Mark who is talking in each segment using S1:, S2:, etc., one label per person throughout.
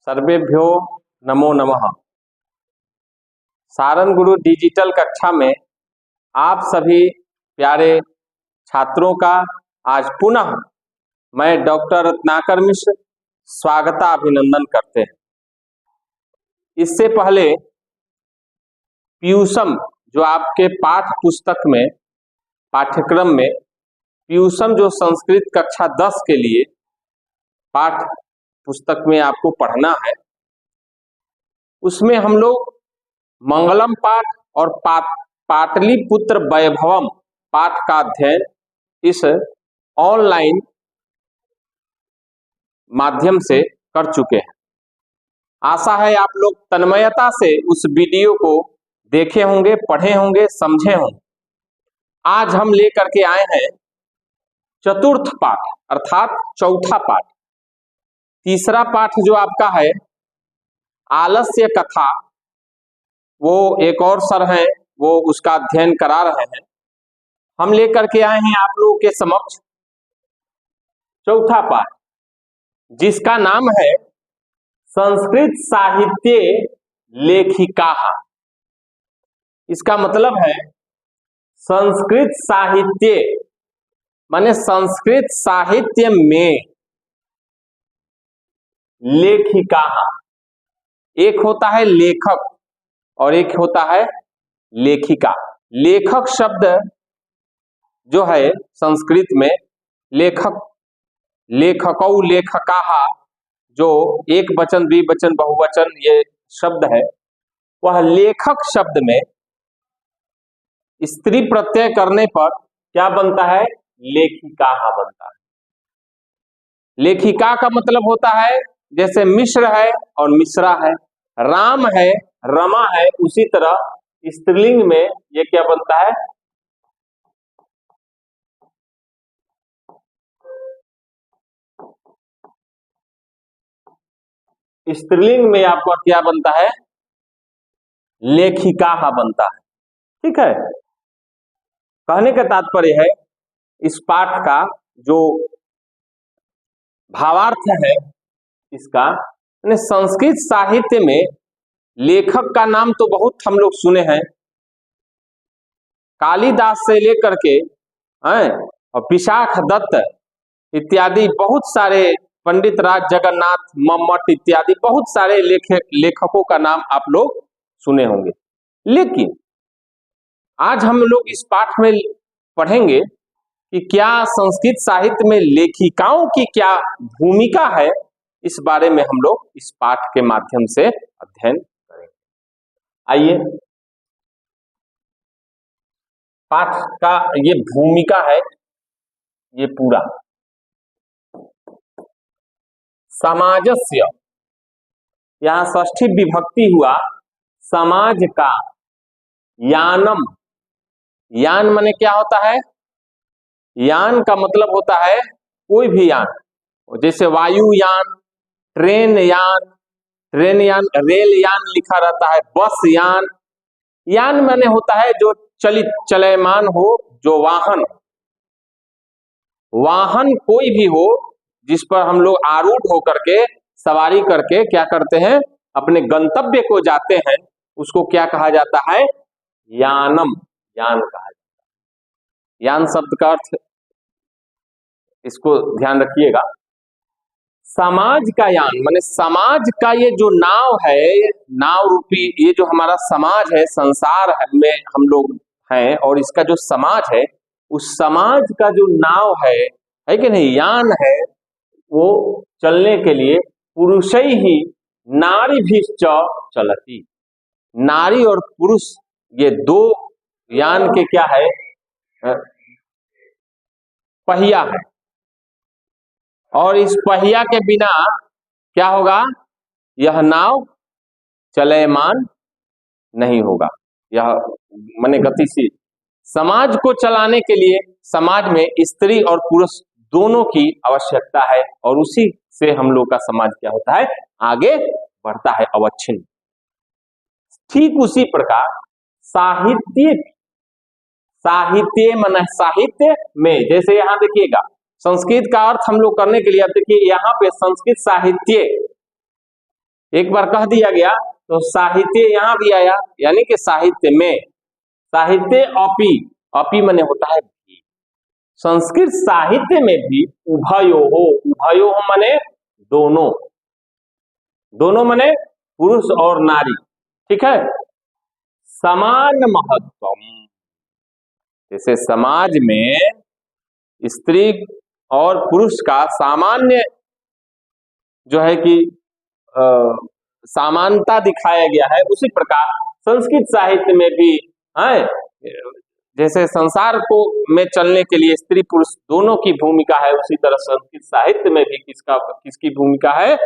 S1: सर्वेभ्यो नमो नमः। सारन गुरु डिजिटल कक्षा में आप सभी प्यारे छात्रों का आज पुनः मैं डॉक्टर रत्नाकर मिश्र स्वागता अभिनंदन करते हैं। इससे पहले पीयूषम जो आपके पाठ पुस्तक में पाठ्यक्रम में पीयूषम जो संस्कृत कक्षा 10 के लिए पाठ पुस्तक में आपको पढ़ना है, उसमें हम लोग मंगलम पाठ और पाटलिपुत्र वैभवम पाठ का अध्ययन इस ऑनलाइन माध्यम से कर चुके हैं। आशा है आप लोग तन्मयता से उस वीडियो को देखे होंगे, पढ़े होंगे, समझे होंगे। आज हम लेकर के आए हैं चतुर्थ पाठ अर्थात चौथा पाठ। तीसरा पाठ जो आपका है आलस्य कथा, वो एक और सर हैं, वो उसका अध्ययन करा रहे हैं। हम लेकर के आए हैं आप लोगों के समक्ष चौथा पाठ, जिसका नाम है संस्कृत साहित्य लेखिका। इसका मतलब है संस्कृत साहित्य माने संस्कृत साहित्य में लेखिका। एक होता है लेखक और एक होता है लेखिका। लेखक शब्द जो है संस्कृत में लेखक, लेखकौ, लेखकाः, जो एक वचन, द्विवचन, बहुवचन ये शब्द है, वह लेखक शब्द में स्त्री प्रत्यय करने पर क्या बनता है? लेखिकाः बनता है। लेखिका का मतलब होता है जैसे मिश्र है और मिश्रा है, राम है, रमा है, उसी तरह स्त्रीलिंग में ये क्या बनता है? स्त्रीलिंग में आपका क्या बनता है? लेखिका बनता है। ठीक है। कहने का तात्पर्य है इस पाठ का जो भावार्थ है इसका, संस्कृत साहित्य में लेखक का नाम तो बहुत हम लोग सुने हैं, कालिदास से लेकर के और विशाख दत्त इत्यादि बहुत सारे, पंडित राज जगन्नाथ मम्मट इत्यादि बहुत सारे लेखकों का नाम आप लोग सुने होंगे। लेकिन आज हम लोग इस पाठ में पढ़ेंगे कि क्या संस्कृत साहित्य में लेखिकाओं की क्या भूमिका है, इस बारे में हम लोग इस पाठ के माध्यम से अध्ययन करेंगे। आइए, पाठ का ये भूमिका है, ये पूरा समाजस्य, यहां षष्ठी विभक्ति हुआ समाज का, यानम, यान माने क्या होता है? यान का मतलब होता है कोई भी यान, जैसे वायुयान, ट्रेन यान, रेल यान लिखा रहता है, बस यान। यान माने होता है जो चलित चलयमान हो, जो वाहन, वाहन कोई भी हो जिस पर हम लोग आरूढ़ होकर के सवारी करके क्या करते हैं? अपने गंतव्य को जाते हैं, उसको क्या कहा जाता है? यानम, यान कहा जाता है। यान शब्द का अर्थ, इसको ध्यान रखिएगा, समाज का यान माने समाज का ये जो नाव है, नाव रूपी ये जो हमारा समाज है, संसार है में हम लोग हैं, और इसका जो समाज है, उस समाज का जो नाव है कि नहीं, यान है, वो चलने के लिए पुरुषै ही नारी भी चलती, नारी और पुरुष ये दो यान के क्या है? पहिया है। और इस पहिया के बिना क्या होगा? यह नाव चलयमान नहीं होगा, यह माने गतिशील। समाज को चलाने के लिए समाज में स्त्री और पुरुष दोनों की आवश्यकता है, और उसी से हम लोग का समाज क्या होता है? आगे बढ़ता है, अवच्छिन्न। ठीक उसी प्रकार साहित्य, साहित्य माने साहित्य में, जैसे यहां देखिएगा संस्कृत का अर्थ हम लोग करने के लिए, अब देखिए यहाँ पे संस्कृत साहित्य एक बार कह दिया गया तो साहित्य यहां भी आया, यानी कि साहित्य में, साहित्य अपि, अपि माने होता है भी, संस्कृत साहित्य में भी उभयो हो माने दोनों, दोनों माने पुरुष और नारी, ठीक है, समान महत्वम, जैसे समाज में स्त्री और पुरुष का सामान्य जो है कि समानता दिखाया गया है, उसी प्रकार संस्कृत साहित्य में भी है, जैसे संसार को में चलने के लिए स्त्री पुरुष दोनों की भूमिका है, उसी तरह संस्कृत साहित्य में भी किसकी भूमिका है,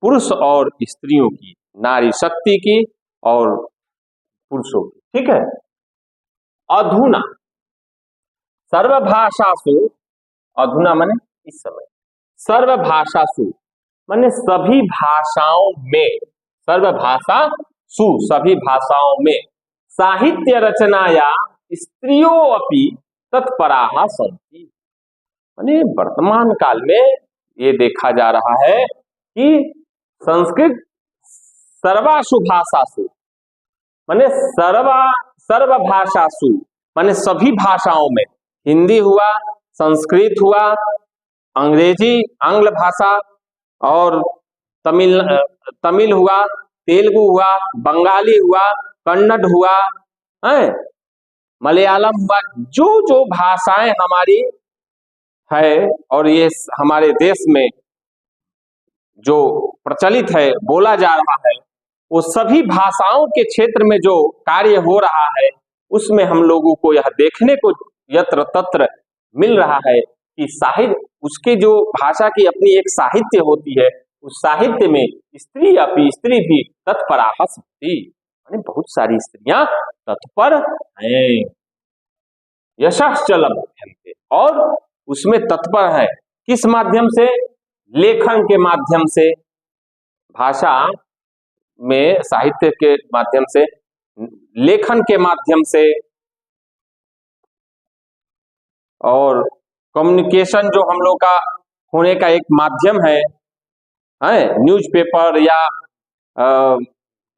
S1: पुरुष और स्त्रियों की, नारी शक्ति की और पुरुषों की, ठीक है। अधुना सर्वभाषासु, अधुना माने इस समय, सर्वभाषासु माने सभी भाषाओं में, सर्वभाषा सु सभी भाषाओं में, साहित्य रचनाया स्त्रियों अपि तत्पराः सन्ति, माने वर्तमान काल में ये देखा जा रहा है कि संस्कृत सर्वासु भाषासु माने सर्वभाषासु माने सभी भाषाओं में, हिंदी हुआ, संस्कृत हुआ, अंग्रेजी आंग्ल भाषा और तमिल हुआ, तेलुगु हुआ, बंगाली हुआ, कन्नड़ हुआ, है मलयालम हुआ, जो जो भाषाएं हमारी है और ये हमारे देश में जो प्रचलित है, बोला जा रहा है, वो सभी भाषाओं के क्षेत्र में जो कार्य हो रहा है, उसमें हम लोगों को यह देखने को यत्र तत्र मिल रहा है कि साहित्य, उसके जो भाषा की अपनी एक साहित्य होती है, उस साहित्य में स्त्री भी तत्पराः सन्ति, माने बहुत सारी स्त्रियां तत्पर हैं, यशश्च लभ्यन्ते, और उसमें तत्पर है, किस माध्यम से, लेखन के माध्यम से, भाषा में साहित्य के माध्यम से, लेखन के माध्यम से, और कम्युनिकेशन जो हम लोग का होने का एक माध्यम है, न्यूज़पेपर या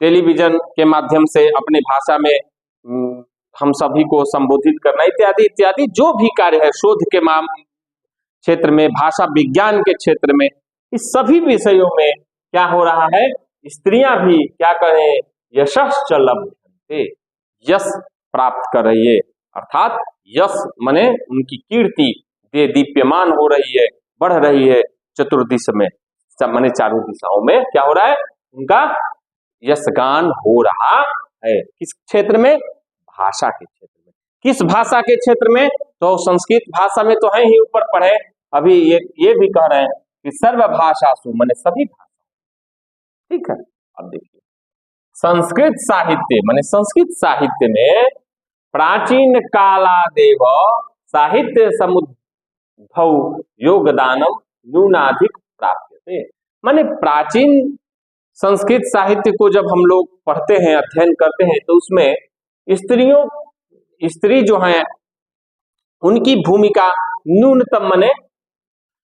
S1: टेलीविजन के माध्यम से अपनी भाषा में हम सभी को संबोधित करना, इत्यादि इत्यादि जो भी कार्य है, शोध के क्षेत्र में, भाषा विज्ञान के क्षेत्र में, इस सभी विषयों में क्या हो रहा है, स्त्रियां भी क्या करें, यशश्च लभ्यन्ते, यश प्राप्त कर रही है, अर्थात यश माने उनकी कीर्ति दीप्यमान हो रही है, बढ़ रही है, चतुर्दिश में माने चारों दिशाओं में क्या हो रहा है, उनका यशगान हो रहा है। किस क्षेत्र में, भाषा के क्षेत्र में, किस भाषा के क्षेत्र में, तो संस्कृत भाषा में तो है ही ऊपर पढ़े, अभी ये भी कह रहे हैं कि सर्वभाषासु माने सभी भाषा, ठीक है। अब देखिए संस्कृत साहित्य माने संस्कृत साहित्य में प्राचीन कालादेव साहित्य समुद्भव योगदानम न्यूनाधिक प्राप्यते, माने प्राचीन संस्कृत साहित्य को जब हम लोग पढ़ते हैं, अध्ययन करते हैं, तो उसमें स्त्री जो हैं उनकी भूमिका न्यूनतम माने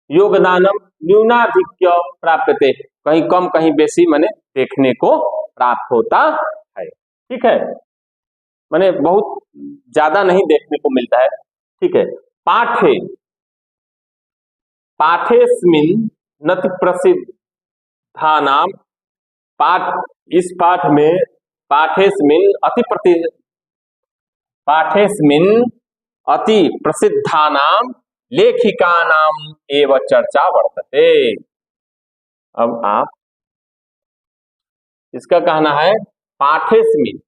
S1: योगदानम न्यूनाधिक्य प्राप्यते, कहीं कम कहीं बेसी माने देखने को प्राप्त होता है, ठीक है, माने बहुत ज्यादा नहीं देखने को मिलता है, ठीक है। पाठेस्मिन् नति प्रसिद्धानाम, इस पाठ में पाठेस्मिन् अति प्रसिद्धानाम लेखिकानाम एव चर्चा वर्तते। अब आप इसका कहना है पाठेस्मिन्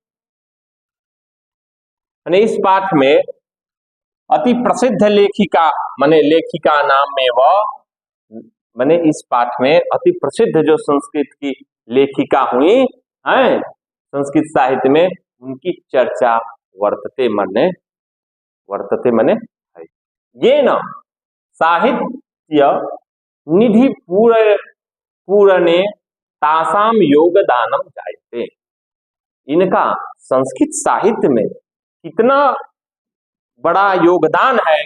S1: माने इस पाठ में अति प्रसिद्ध लेखिका माने लेखिका नाम में माने इस पाठ में अति प्रसिद्ध जो संस्कृत की लेखिका हुई हैं संस्कृत साहित्य में, उनकी चर्चा वर्तते मने है। ये न साहित्य निधि पूरणे तासाम योगदानम जायते, इनका संस्कृत साहित्य में कितना बड़ा योगदान है,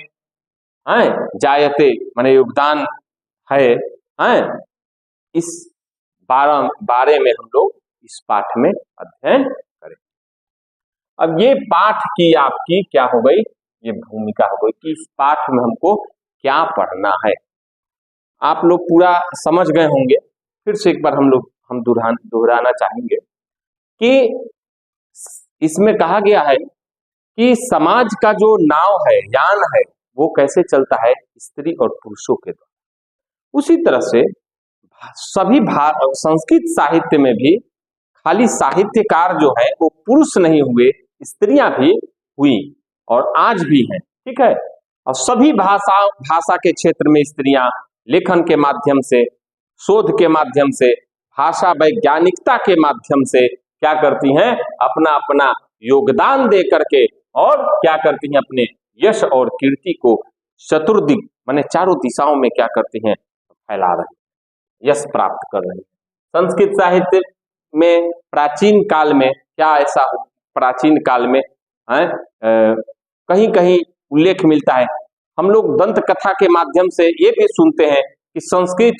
S1: जायते माने योगदान है, इस बारे में हम लोग इस पाठ में अध्ययन करें। अब ये पाठ की आपकी क्या हो गई, ये भूमिका हो गई कि इस पाठ में हमको क्या पढ़ना है। आप लोग पूरा समझ गए होंगे, फिर से एक बार हम दोहराना चाहेंगे कि इसमें कहा गया है कि समाज का जो नाव है, यान है, वो कैसे चलता है, स्त्री और पुरुषों के द्वारा। उसी तरह से सभी संस्कृत साहित्य में भी खाली साहित्यकार जो है वो पुरुष नहीं हुए, स्त्रियां भी हुई और आज भी हैं, ठीक है। और सभी भाषा के क्षेत्र में स्त्रियां लेखन के माध्यम से, शोध के माध्यम से, भाषा वैज्ञानिकता के माध्यम से क्या करती हैं, अपना अपना योगदान दे करके और क्या करती हैं, अपने यश और कीर्ति को चतुर्दिक माने चारों दिशाओं में क्या करती हैं, फैला रही, यश प्राप्त कर रही है। संस्कृत साहित्य में प्राचीन काल में क्या ऐसा हो, प्राचीन काल में कहीं कहीं उल्लेख मिलता है। हम लोग दंत कथा के माध्यम से ये भी सुनते हैं कि संस्कृत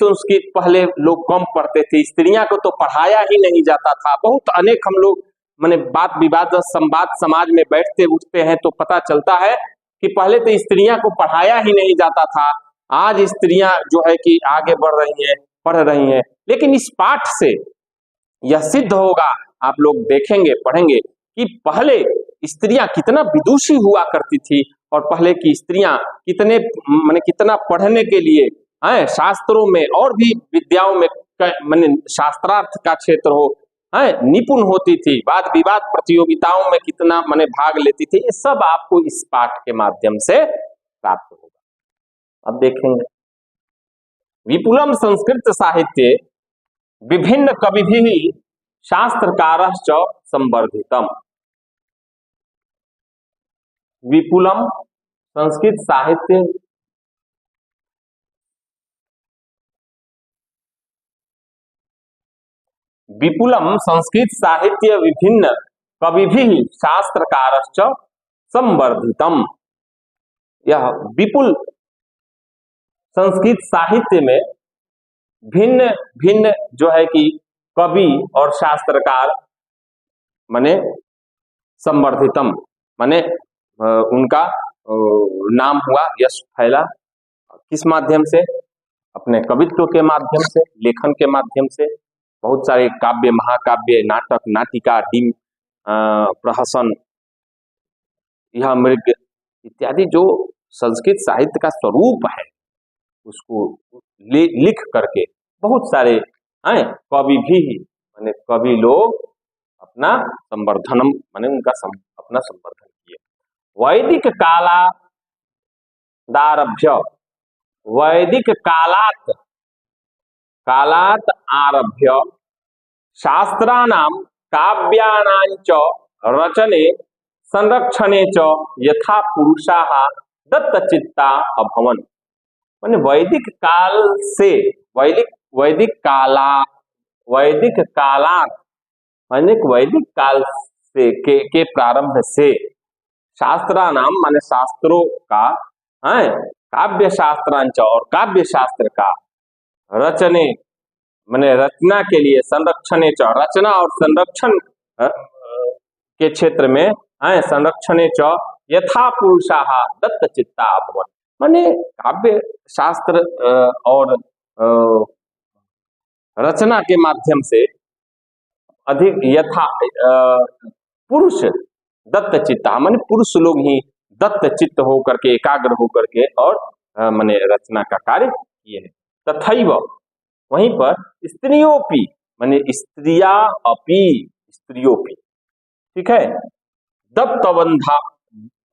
S1: पहले लोग कम पढ़ते थे, स्त्रियां को तो पढ़ाया ही नहीं जाता था। बहुत अनेक हम लोग माने बात विवाद संवाद समाज में बैठते उठते हैं तो पता चलता है कि पहले तो स्त्रियां को पढ़ाया ही नहीं जाता था। आज स्त्रियां जो है कि आगे बढ़ रही हैं, पढ़ रही हैं। लेकिन इस पाठ से यह सिद्ध होगा, आप लोग देखेंगे पढ़ेंगे कि पहले स्त्रियां कितना विदुषी हुआ करती थी और पहले की स्त्रियां कितने माने कितना पढ़ने के लिए शास्त्रों में और भी विद्याओं में माने शास्त्रार्थ का क्षेत्र हो निपुण होती थी, वाद विवाद प्रतियोगिताओं में कितना माने भाग लेती थी। ये सब आपको इस पाठ के माध्यम से प्राप्त होगा। अब देखेंगे विपुलम संस्कृत साहित्य विभिन्न कविभिः शास्त्रकारश्च संवर्धितम। विपुलम संस्कृत साहित्य विपुलम संस्कृत साहित्य विभिन्न कविभिः शास्त्रकारश्च संवर्धितम। यह विपुल संस्कृत साहित्य में भिन्न भिन्न जो है कि कवि और शास्त्रकार माने संवर्धितम माने उनका नाम हुआ, यश फैला। किस माध्यम से? अपने कवित्व के माध्यम से, लेखन के माध्यम से। बहुत सारे काव्य, महाकाव्य, नाटक, नाटिका, डिम, प्रहसन, यह मृग इत्यादि जो संस्कृत साहित्य का स्वरूप है उसको लिख करके बहुत सारे कवि भी माने कवि लोग अपना संवर्धनम माने उनका अपना संवर्धन किए। वैदिक कालादारभ्य, वैदिक कालात आरभ्य शास्त्राणां काव्यानांच रचने संरक्षणे च यथा पुरुषाः दत्तचित्ता अभवन्। माने वैदिक काल से वैदिक काल से के प्रारंभ से शास्त्रानाम माने शास्त्रों का काव्य शास्त्रांच और काव्य शास्त्र का रचने माने रचना के लिए, संरक्षणे च रचना और संरक्षण के क्षेत्र में संरक्षणे च यथा पुरुषाः दत्तचित्ता अभवन्। माने काव्य शास्त्र और रचना के माध्यम से अधिक यथा पुरुष दत्तचित्ता माने पुरुष लोग ही दत्तचित्त होकर के, एकाग्र होकर के और माने रचना का कार्य किए हैं। तथैव वहीं पर स्त्रियोपि माने स्त्रियोपि, ठीक है,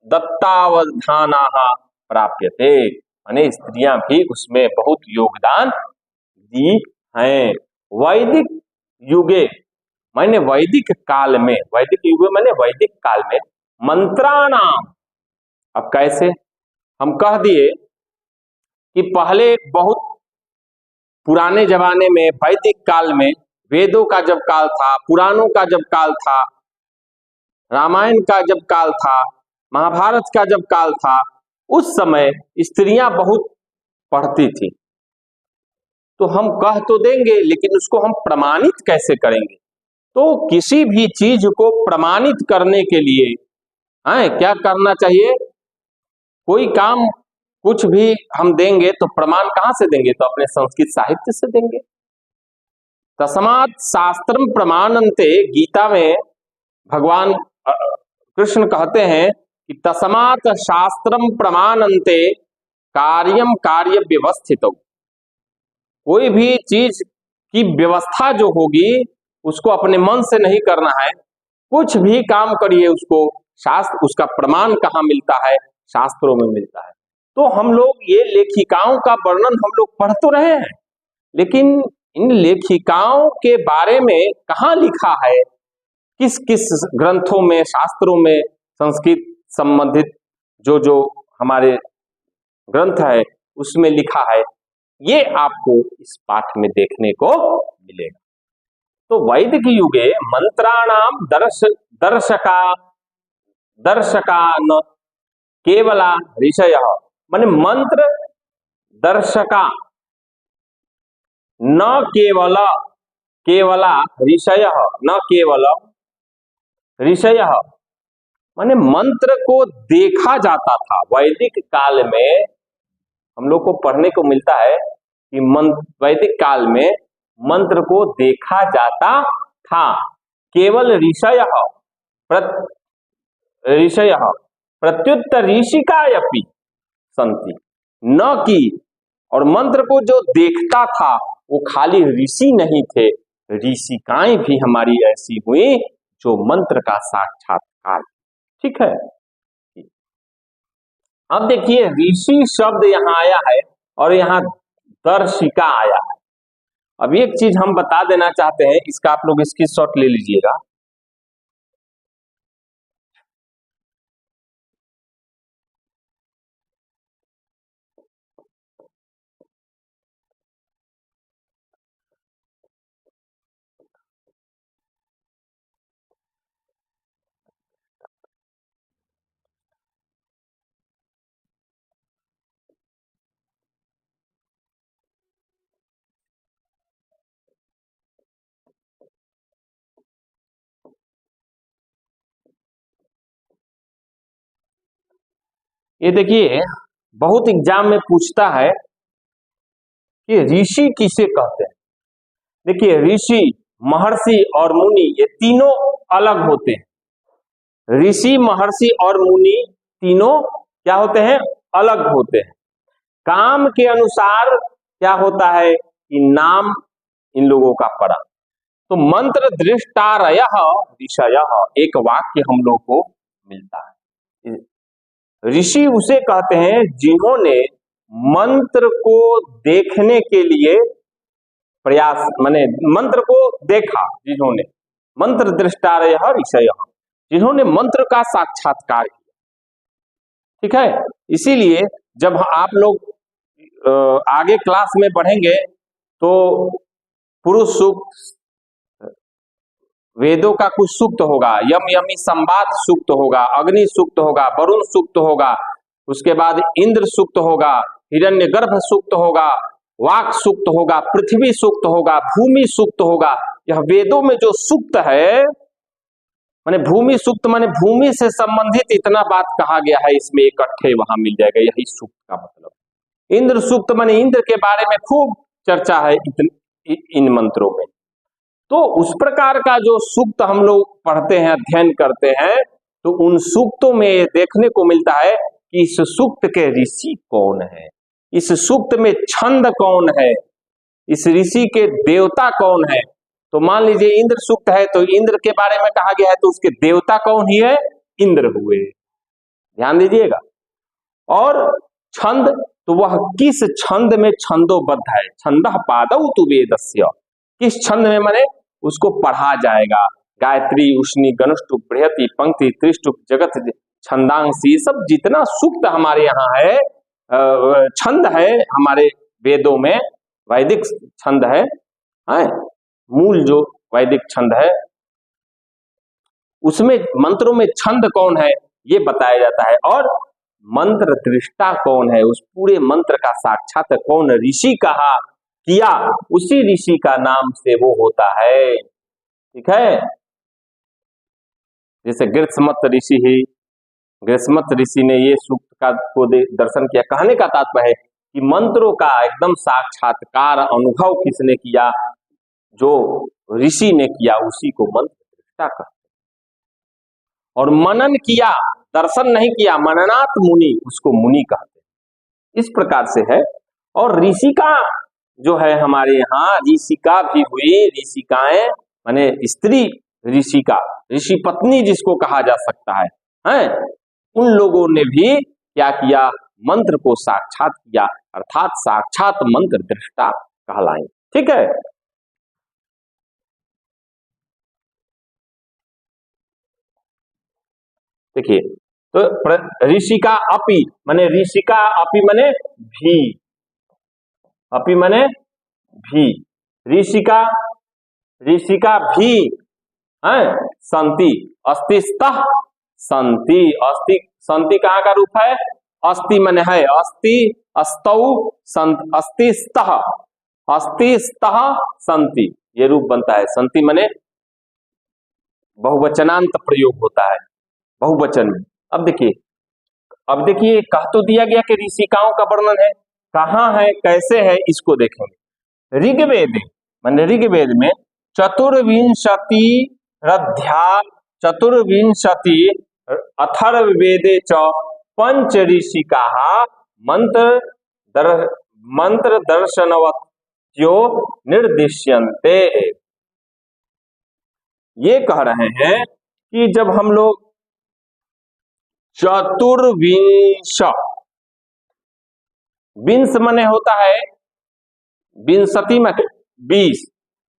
S1: दत्तावधानाः प्राप्यते माने स्त्रियां भी उसमें बहुत योगदान दी हैं। वैदिक युगे माने वैदिक काल में, वैदिक युग माने वैदिक काल में मंत्राणाम। अब कैसे? हम कह दिए कि पहले बहुत पुराने जमाने में वैदिक काल में वेदों का जब काल था, पुराणों का जब काल था, रामायण का जब काल था, महाभारत का जब काल था, उस समय स्त्रियां बहुत पढ़ती थी। तो हम कह तो देंगे, लेकिन उसको हम प्रमाणित कैसे करेंगे? तो किसी भी चीज को प्रमाणित करने के लिए क्या करना चाहिए? कोई काम कुछ भी हम देंगे तो प्रमाण कहां से देंगे? तो अपने संस्कृत साहित्य से देंगे। तस्मात् शास्त्रम प्रमाणन्ते, गीता में भगवान कृष्ण कहते हैं कि तस्मात् शास्त्रम प्रमाणन्ते कार्यम कार्य व्यवस्थितौ। कोई भी चीज की व्यवस्था जो होगी उसको अपने मन से नहीं करना है, कुछ भी काम करिए उसको शास्त्र, उसका प्रमाण कहाँ मिलता है? शास्त्रों में मिलता है। तो हम लोग ये लेखिकाओं का वर्णन हम लोग पढ़ तो रहे हैं, लेकिन इन लेखिकाओं के बारे में कहाँ लिखा है? किस किस ग्रंथों में, शास्त्रों में, संस्कृत संबंधित जो जो हमारे ग्रंथ है उसमें लिखा है, ये आपको इस पाठ में देखने को मिलेगा। तो वैदिक युगे मंत्राणाम दर्शका न केवला ऋषय, माने मंत्र दर्शका न केवला ऋषय, न केवल ऋषय, माने मंत्र को देखा जाता था। वैदिक काल में हम लोग को पढ़ने को मिलता है कि वैदिक काल में मंत्र को देखा जाता था। केवल ऋषय प्रत्युत्तर ऋषिकायपि संति, न कि, और मंत्र को जो देखता था वो खाली ऋषि नहीं थे, ऋषिकाएं भी हमारी ऐसी हुई जो मंत्र का साक्षात्कार। ठीक है। अब देखिए ऋषि शब्द यहां आया है और यहां दर्शिका आया है। अब एक चीज हम बता देना चाहते हैं, इसका आप लोग स्क्रीनशॉट ले लीजिएगा। ये देखिए बहुत एग्जाम में पूछता है कि ऋषि किसे कहते हैं। देखिए ऋषि, महर्षि और मुनि ये तीनों अलग होते हैं। ऋषि, महर्षि और मुनि तीनों क्या होते हैं? अलग होते हैं। काम के अनुसार क्या होता है कि नाम इन लोगों का पड़ा। तो मंत्र दृष्टारयः ऋषयः, एक वाक्य हम लोग को मिलता है। ऋषि उसे कहते हैं जिन्होंने मंत्र को देखने के लिए प्रयास, माने मंत्र को देखा, जिन्होंने मंत्र दृष्टारयः ऋषयः, जिन्होंने मंत्र का साक्षात्कार किया। ठीक है। इसीलिए जब आप लोग आगे क्लास में बढ़ेंगे तो पुरुष सूक्त, वेदों का कुछ सूक्त होगा, यम यमी संवाद सूक्त होगा, अग्नि सूक्त होगा, वरुण सूक्त होगा, उसके बाद इंद्र सूक्त होगा, हिरण्यगर्भ सूक्त होगा, वाक सूक्त होगा, पृथ्वी सूक्त होगा, भूमि सूक्त होगा। यह वेदों में जो सूक्त है, माने भूमि सूक्त, माने भूमि से संबंधित इतना बात कहा गया है, इसमें इकट्ठे वहां मिल जाएगा, यही सूक्त का मतलब। इंद्र सूक्त माने इंद्र के बारे में खूब चर्चा है इन मंत्रों में। तो उस प्रकार का जो सूक्त हम लोग पढ़ते हैं, अध्ययन करते हैं, तो उन सूक्तों में ये देखने को मिलता है कि इस सूक्त के ऋषि कौन है, इस सूक्त में छंद कौन है, इस ऋषि के देवता कौन है। तो मान लीजिए इंद्र सूक्त है तो इंद्र के बारे में कहा गया है, तो उसके देवता कौन ही है? इंद्र हुए, ध्यान दीजिएगा। और छंद, तो वह किस छंद में छंदोबद्ध है। छंदः पादौ तु वेदस्य, किस छंद में, माने उसको पढ़ा जाएगा। गायत्री, उष्णी, गनुष्टुप, बृहति, पंक्ति, त्रिष्टुप, जगत, छंदांसी, सब जितना सूक्त हमारे यहाँ है, छंद है हमारे वेदों में, वैदिक छंद है, मूल जो वैदिक छंद है उसमें मंत्रों में छंद कौन है ये बताया जाता है। और मंत्र दृष्टा कौन है, उस पूरे मंत्र का साक्षात कौन ऋषि कहा किया उसी ऋषि का नाम से वो होता है। ठीक है, जैसे गृत्समत ऋषि ही, गृत्समत ऋषि ने ये सूक्त का को दर्शन किया। कहने का तात्पर्य है कि मंत्रों का एकदम साक्षात्कार अनुभव किसने किया, जो ऋषि ने किया उसी को मंत्र दृष्टा कहते हैं। और मनन किया, दर्शन नहीं किया, मननात् मुनि, उसको मुनि कहते हैं। इस प्रकार से है। और ऋषिका जो है हमारे यहाँ, ऋषिका भी हुई, ऋषिकाएं माने स्त्री ऋषिका, ऋषि पत्नी जिसको कहा जा सकता है, उन लोगों ने भी क्या किया, मंत्र को साक्षात किया, अर्थात साक्षात मंत्र दृष्टा कहलाए। ठीक है, देखिए तो ऋषिका अपि माने, ऋषिका अपि माने भी, अपि माने भी, ऋषिका, ऋषिका भी है संति, अस्तिस्तः संति, अस्ति, संति कहाँ का रूप है, अस्ति माने है, अस्ति, अस्तौ संत, अस्तिस्तः, अस्तिस्तः संति, ये रूप बनता है। संति माने बहुवचनांत प्रयोग होता है बहुवचन में। अब देखिए कह तो दिया गया कि ऋषिकाओं का वर्णन है, कहाँ है, कैसे है, इसको देखेंगे। ऋग्वेद माने ऋग्वेद में चतुर्विंशति अथर्ववेदे च पंच ऋषिका मंत्र दर्शनवत्यो निर्दिश्यन्ते। ये कह रहे हैं कि जब हम लोग चतुर्विंश, विंश मने होता है विंशति मने 20,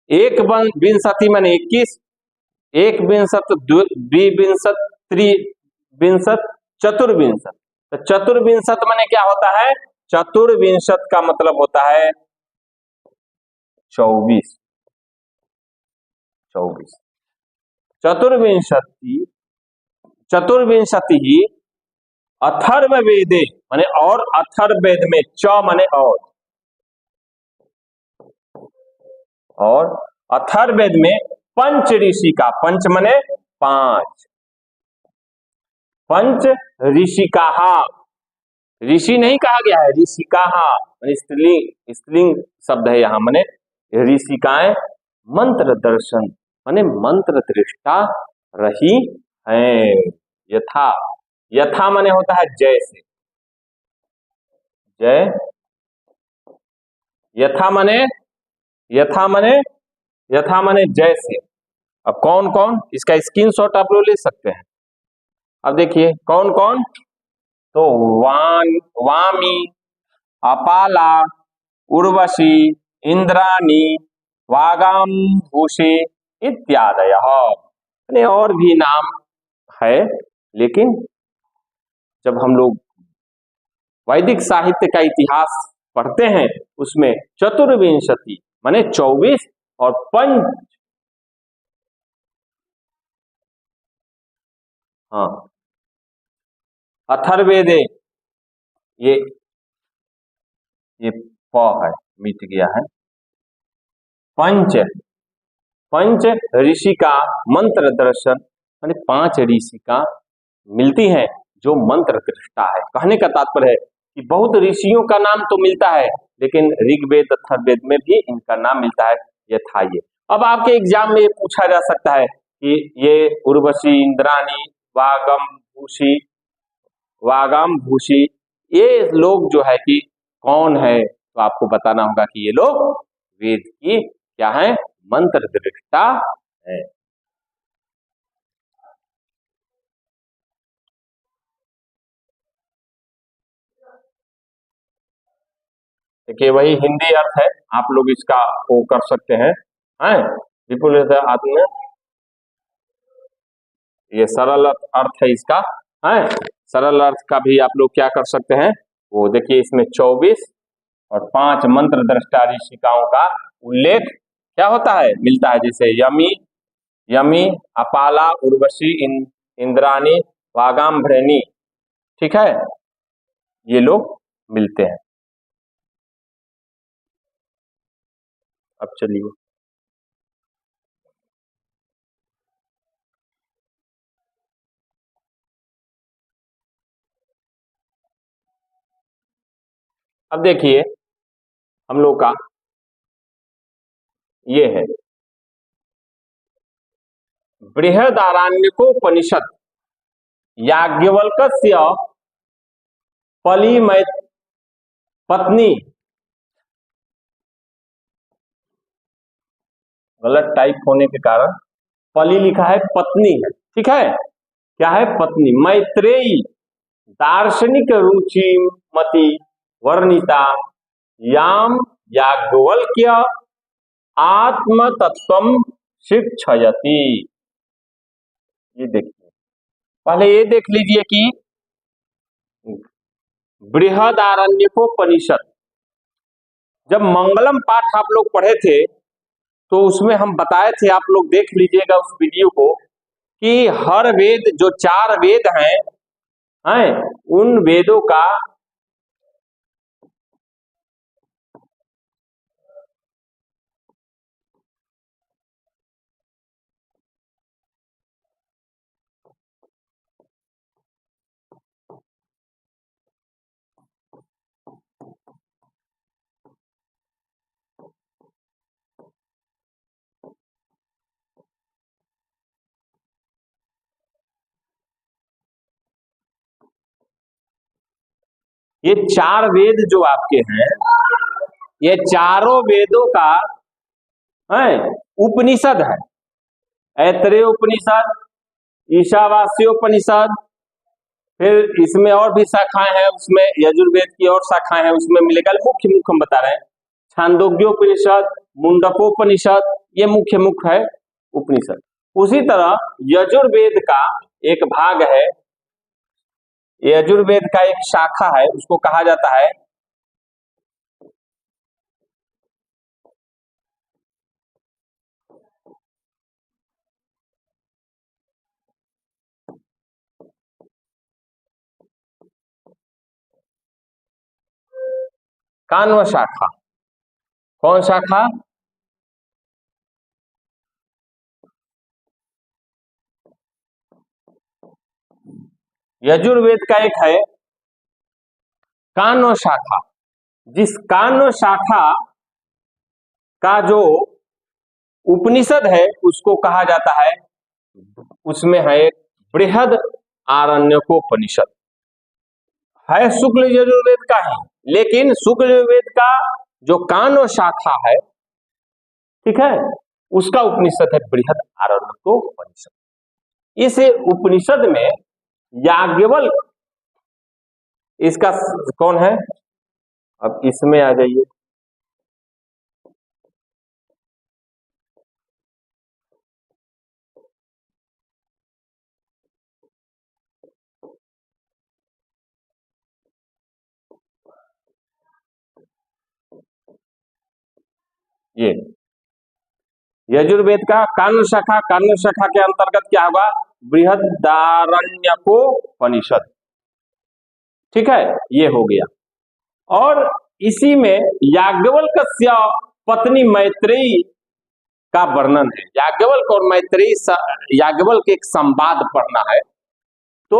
S1: एक विंशति मने 21, एक विंशत, द्विविंशत, त्रिविंशत, चतुर्विंशत। तो चतुर्विंशत मने क्या होता है, चतुर्विंशत का मतलब होता है 24, 24। चतुर्विंशति ही अथर्ववेदे माने, और अथर्ववेद में च माने और अथर्ववेद में पंच ऋषि का, पंच माने 5, पंच ऋषिका, ऋषि नहीं कहा गया है, ऋषिका माने स्त्रीलिंग शब्द है यहाँ, माने ऋषिकाएं मंत्र दर्शन माने मंत्र दृष्टा रही हैं। यथा, यथा माने होता है जैसे, जय, यथा माने, यथा माने, यथा माने जैसे। अब कौन कौन, इसका स्क्रीनशॉट आप लोग ले सकते हैं। अब देखिए कौन कौन, तो वामी, अपाला, उर्वशी, इंद्राणी, वागाम्भूषी इत्यादि, और भी नाम है। लेकिन जब हम लोग वैदिक साहित्य का इतिहास पढ़ते हैं उसमें चतुर्विंशति माने 24 और पंच, हाँ, अथर्ववेदे, ये प है, मिट गया है, पंच ऋषि का मंत्र दर्शन माने 5 ऋषि का मिलती हैं जो मंत्र दृष्टा है। कहने का तात्पर्य है कि बहुत ऋषियों का नाम तो मिलता है, लेकिन ऋग्वेद अथर्ववेद में भी इनका नाम मिलता है। यथा ये, अब आपके एग्जाम में ये पूछा जा सकता है कि ये उर्वशी, इंद्राणी, वागाम्भूषी ये लोग जो है कि कौन है, तो आपको बताना होगा कि ये लोग वेद की क्या है, मंत्र दृष्टा है। देखिए वही हिंदी अर्थ है, आप लोग इसका वो कर सकते हैं, विपुल आत्म, ये सरल अर्थ है इसका, है सरल अर्थ का भी आप लोग क्या कर सकते हैं, वो देखिए इसमें 24 और 5 मंत्र दृष्टा ऋषिकाओं का उल्लेख क्या होता है, मिलता है। जैसे यमी, अपाला, उर्वशी, इंद्राणी, वागाम्भृणी, ठीक है, ये लोग मिलते हैं। अब चलिए, अब देखिए हम लोग का ये है बृहदारण्यकोपनिषद याज्ञवल्क्य पली पत्नी, गलत टाइप होने के कारण पली लिखा है, पत्नी है, ठीक है, क्या है, पत्नी, मैत्रेयी दार्शनिक रुचिमती वर्णिता याम याज्ञवल्क्य आत्म तत्व शिक्षयति। ये देखिए, पहले ये देख लीजिए कि बृहदारण्यकोपनिषद, जब मंगलम पाठ आप लोग पढ़े थे तो उसमें हम बताए थे, आप लोग देख लीजिएगा उस वीडियो को, कि हर वेद, जो 4 वेद हैं उन वेदों का ये 4 वेद जो आपके हैं, ये चारों वेदों का है उपनिषद है। ऐतरेय उपनिषद, ईशावास्योपनिषद, फिर इसमें और भी शाखाएं हैं, उसमें यजुर्वेद की और शाखाएं हैं, उसमें मिलेगा। मुख्य मुख्य हम बता रहे हैं, छांदोग्योपनिषद, मुंडकोपनिषद, ये मुख्य मुख्य है उपनिषद। उसी तरह यजुर्वेद का एक भाग है, यजुर्वेद का एक शाखा है, उसको कहा जाता है कान्व शाखा। कौन शाखा? यजुर्वेद का एक है कान्व शाखा। जिस कान्व शाखा का जो उपनिषद है उसको कहा जाता है, उसमें है बृहद आरण्यकोपनिषद, है शुक्ल यजुर्वेद का है, लेकिन शुक्ल यजुर्वेद का जो कान्व शाखा है, ठीक है, उसका उपनिषद है बृहद आरण्यकोपनिषद। इस उपनिषद में याज्ञवल्क्य, इसका कौन है, अब इसमें आ जाइए, ये यजुर्वेद का कान्व शाखा, कान्व शाखा के अंतर्गत क्या होगा, बृहदारण्यकोपनिषद, ठीक है, ये हो गया। और इसी में याज्ञवल्क्य पत्नी मैत्रेयी का वर्णन है। याज्ञवल्क्य और मैत्रेयी, याज्ञवल्क्य एक संवाद पढ़ना है, तो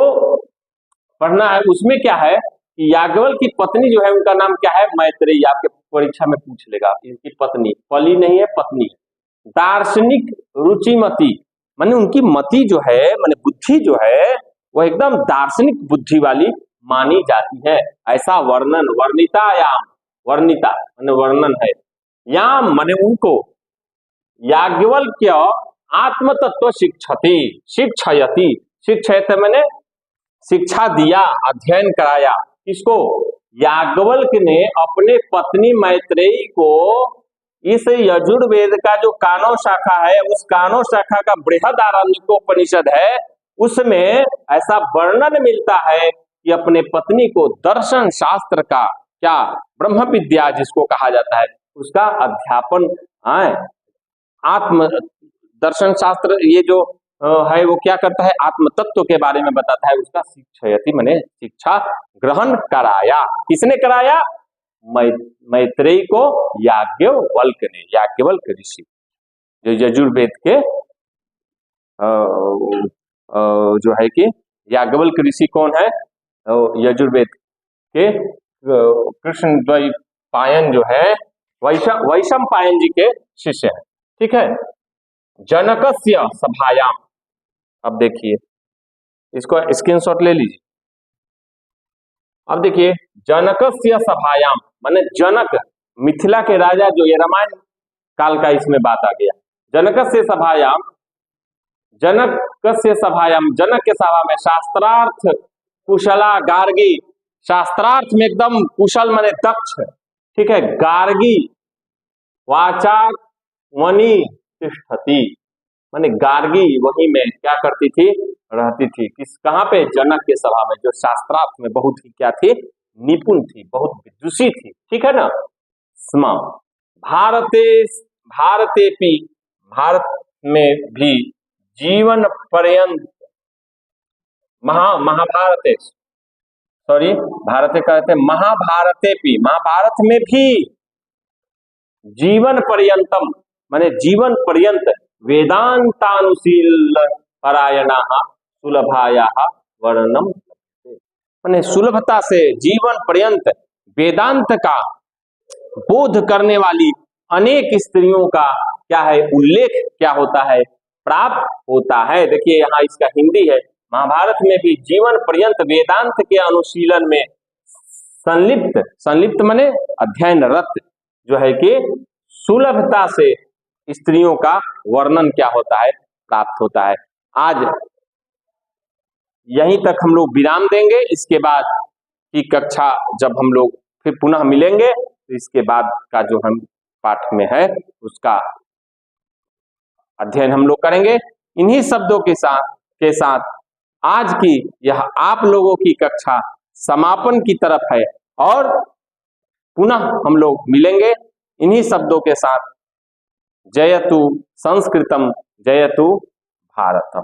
S1: पढ़ना है, उसमें क्या है कि याज्ञवल्क्य की पत्नी जो है उनका नाम क्या है, मैत्रेयी। आपके परीक्षा में पूछ लेगा, इनकी पत्नी, पली नहीं है, पत्नी। दार्शनिक रुचिमती, माने उनकी मति जो है, माने बुद्धि जो है, वो एकदम दार्शनिक बुद्धि वाली मानी जाती है, ऐसा वर्णन, वर्णिता याम, वर्णिता माने वर्णन है, याम माने उनको, याज्ञवल्क्य आत्म तत्व शिक्षति, शिक्षयति, शिक्षयति माने शिक्षा दिया, अध्ययन कराया, किसको, याज्ञवल्क्य ने अपने पत्नी मैत्रेयी को इस यजुर्वेद का जो कानव शाखा है, उस कानव शाखा का बृहदारण्यकोपनिषद है, उसमें ऐसा वर्णन मिलता है कि अपने पत्नी को दर्शन शास्त्र का, क्या, ब्रह्म विद्या जिसको कहा जाता है, उसका अध्यापन है। आत्म दर्शन शास्त्र ये जो है वो क्या करता है, आत्म तत्व के बारे में बताता है, उसका शिक्षयति माने शिक्षा ग्रहण कराया। किसने कराया, मैत्रेयी को याज्ञवल्क्य ने, याज्ञवल्क्य ऋषि जो यजुर्वेद के जो है कि याज्ञवल्क्य ऋषि कौन है, यजुर्वेद के कृष्णद्वैपायन जो है वैशंपायन जी के शिष्य हैं। ठीक है। जनकस्य सभायाम, अब देखिए इसको स्क्रीनशॉट ले लीजिए। अब देखिए जनकस्य सभायाम माने जनक, मिथिला के राजा जो, ये रामायण काल का इसमें बात आ गया। जनकस्य सभायाम, जनकस्य सभायाम, जनक के सभा में शास्त्रार्थ कुशला गार्गी, शास्त्रार्थ में एकदम कुशल माने दक्ष, ठीक है, गार्गी वाचाक वनी तिष्ठति, माने गार्गी वही में क्या करती थी, रहती थी। किस, कहां पे, जनक के सभा में, जो शास्त्रार्थ में बहुत ही क्या थी, निपुण थी, बहुत विदुषी थी। ठीक है ना। स्म भारतेपि, भारत में भी जीवन पर्यंत, महाभारते, सॉरी भारत कहते महाभारतेपि, महाभारत में भी जीवन पर्यंतम माने जीवन पर्यंत वेदांतानुशील परायणा सुलभाया वर्णनम, माने सुलभता से जीवन पर्यंत वेदांत का बोध करने वाली अनेक स्त्रियों का क्या है, उल्लेख क्या होता है, प्राप्त होता है। देखिए यहाँ इसका हिंदी है, महाभारत में भी जीवन पर्यंत वेदांत के अनुशीलन में संलिप्त, संलिप्त माने अध्ययनरत जो है कि सुलभता से स्त्रियों का वर्णन क्या होता है, प्राप्त होता है। आज यहीं तक हम लोग विराम देंगे। इसके बाद की कक्षा जब हम लोग फिर पुनः मिलेंगे तो इसके बाद का जो हम पाठ में है उसका अध्ययन हम लोग करेंगे। इन्हीं शब्दों के साथ आज की यह आप लोगों की कक्षा समापन की तरफ है और पुनः हम लोग मिलेंगे इन्हीं शब्दों के साथ। जयतु संस्कृतम, जयतु भारतम।